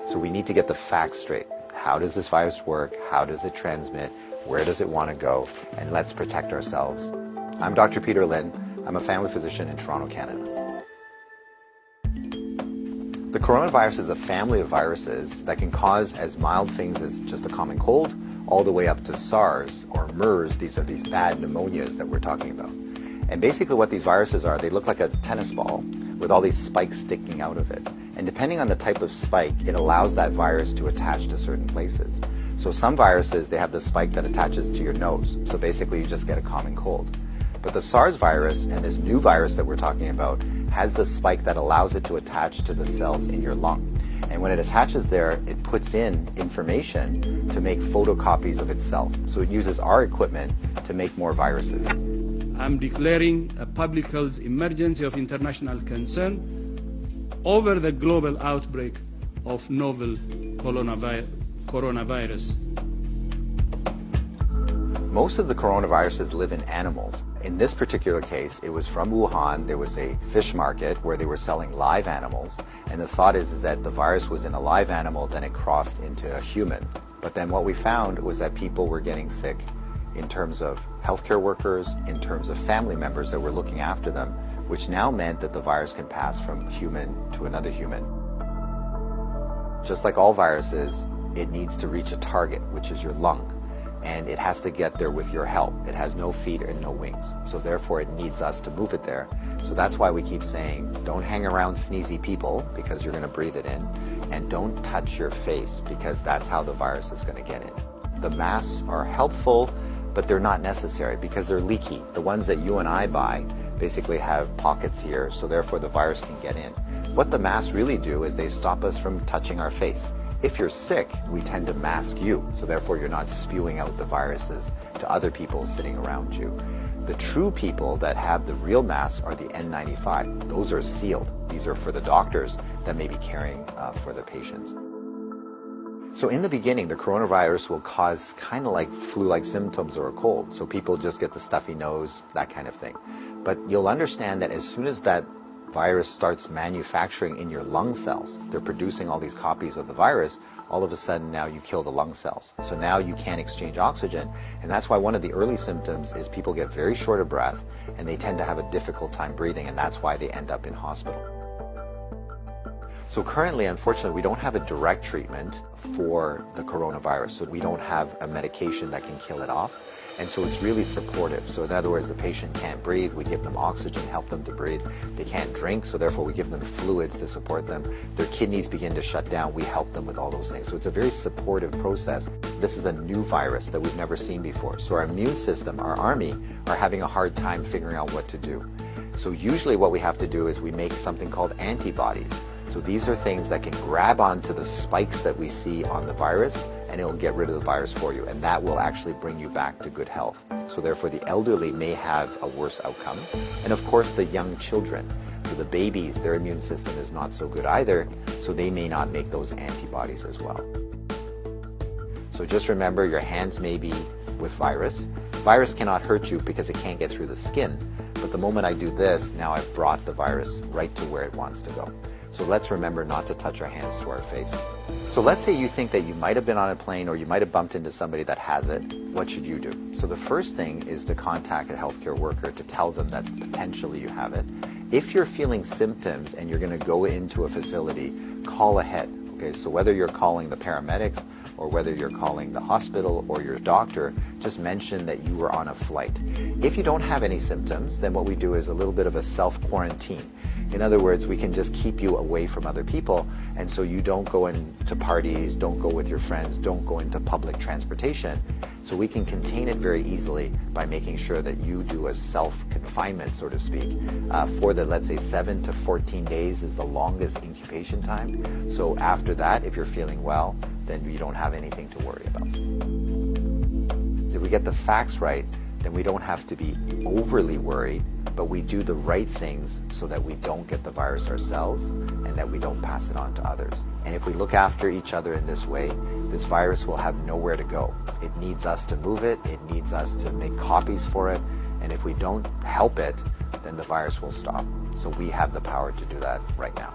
So we need to get the facts straight. How does this virus work? How does it transmit? Where does it want to go? And let's protect ourselves. I'm Dr. Peter Lim. I'm a family physician in Toronto, Canada. The coronavirus is a family of viruses that can cause as mild things as just a common cold, all the way up to SARS or MERS. These are these bad pneumonias that we're talking about. And basically what these viruses are, they look like a tennis ball with all these spikes sticking out of it. And depending on the type of spike, it allows that virus to attach to certain places. So some viruses, they have the spike that attaches to your nose. So basically you just get a common cold. But the SARS virus and this new virus that we're talking about has the spike that allows it to attach to the cells in your lung. And when it attaches there, it puts in information to make photocopies of itself. So it uses our equipment to make more viruses. I'm declaring a public health emergency of international concern over the global outbreak of novel coronavirus. Most of the coronaviruses live in animals. In this particular case, it was from Wuhan. There was a fish market where they were selling live animals. And the thought is that the virus was in a live animal, then it crossed into a human. But then what we found was that people were getting sick in terms of healthcare workers, in terms of family members that were looking after them, which now meant that the virus can pass from human to another human. Just like all viruses, it needs to reach a target, which is your lung. And it has to get there with your help. It has no feet and no wings. So therefore it needs us to move it there. So that's why we keep saying, don't hang around sneezy people because you're going to breathe it in. And don't touch your face because that's how the virus is going to get in. The masks are helpful, but they're not necessary because they're leaky. The ones that you and I buy basically have pockets here, so therefore the virus can get in. What the masks really do is they stop us from touching our face. If you're sick, we tend to mask you, so therefore you're not spewing out the viruses to other people sitting around you. The true people that have the real masks are the N95. Those are sealed. These are for the doctors that may be caring for the patients. So in the beginning, the coronavirus will cause kind of like flu-like symptoms or a cold. So people just get the stuffy nose, that kind of thing. But you'll understand that as soon as that virus starts manufacturing in your lung cells, they're producing all these copies of the virus, all of a sudden now you kill the lung cells. So now you can't exchange oxygen. And that's why one of the early symptoms is people get very short of breath and they tend to have a difficult time breathing, and that's why they end up in hospital. So currently, unfortunately, we don't have a direct treatment for the coronavirus. So we don't have a medication that can kill it off. And so it's really supportive. So in other words, the patient can't breathe, we give them oxygen, help them to breathe. They can't drink, so therefore we give them fluids to support them. Their kidneys begin to shut down, we help them with all those things. So it's a very supportive process. This is a new virus that we've never seen before. So our immune system, our army, are having a hard time figuring out what to do. So usually what we have to do is we make something called antibodies. So these are things that can grab onto the spikes that we see on the virus, and it'll get rid of the virus for you, and that will actually bring you back to good health. So therefore the elderly may have a worse outcome, and of course the young children. So the babies, their immune system is not so good either, so they may not make those antibodies as well. So just remember, your hands may be with virus. Virus cannot hurt you because it can't get through the skin, but the moment I do this, now I've brought the virus right to where it wants to go. So let's remember not to touch our hands to our face. So let's say you think that you might have been on a plane or you might have bumped into somebody that has it. What should you do? So the first thing is to contact a healthcare worker to tell them that potentially you have it. If you're feeling symptoms and you're going to go into a facility, call ahead. Okay, so whether you're calling the paramedics or whether you're calling the hospital or your doctor, just mention that you were on a flight. If you don't have any symptoms, then what we do is a little bit of a self-quarantine. In other words, we can just keep you away from other people, and so you don't go into parties, don't go with your friends, don't go into public transportation. So we can contain it very easily by making sure that you do a self-confinement, so to speak, for the, let's say, 7 to 14 days is the longest incubation time. So after that, if you're feeling well, then you don't have anything to worry about. So if we get the facts right, then we don't have to be overly worried, but we do the right things so that we don't get the virus ourselves and that we don't pass it on to others. And if we look after each other in this way, this virus will have nowhere to go. It needs us to move it, it needs us to make copies for it, and if we don't help it, then the virus will stop. So we have the power to do that right now.